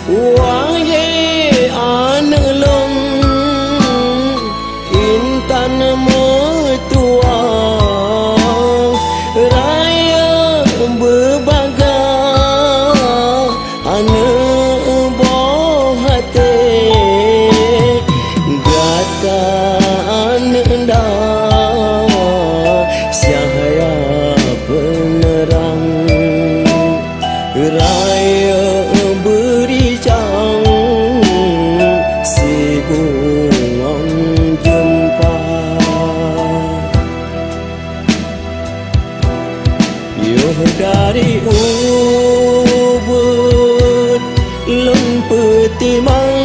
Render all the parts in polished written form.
Wahai anak long intan mertua raya berbagai anak buah hati gata anak dah cahaya penerang raya beri jam si bungang jumpa Yuh dari ubud lun petimang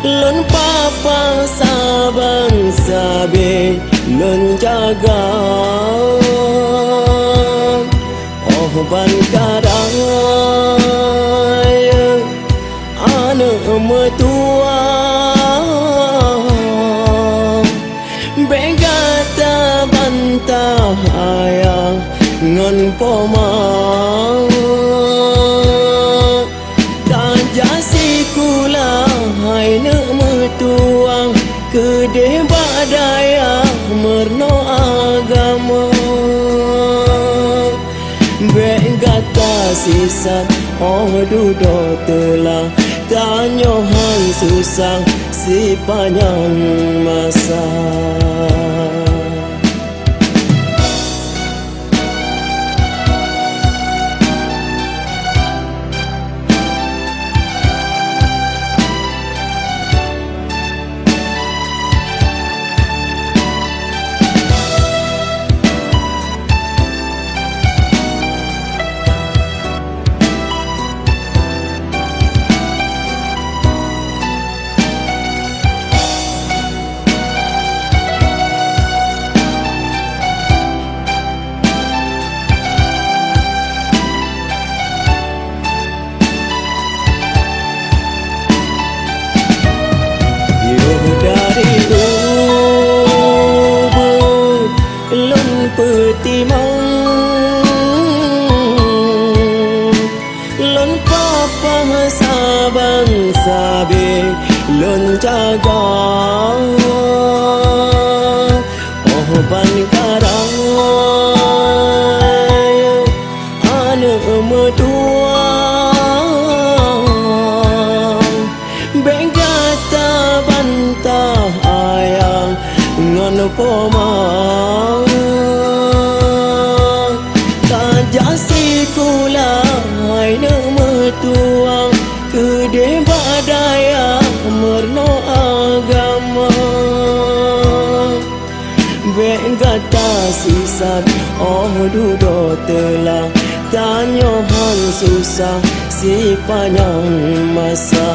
lun papa saban sabe lun jaga ban karaya anak mertua begata bantah ayah ngon pomang tak jasi kula hai nak mertua kedeh badaya merno agama Begata sisat oh dudo telah tanyohan susah si panjang masa petimang lon papa saban sabe lon jaga oh ban karaya anak mertua begata bantah ayah ngon pomang jasi kula hai nak mertua kedeh badaya merno agama begata sisat oh dudo telah tanyohan susah si panjang masa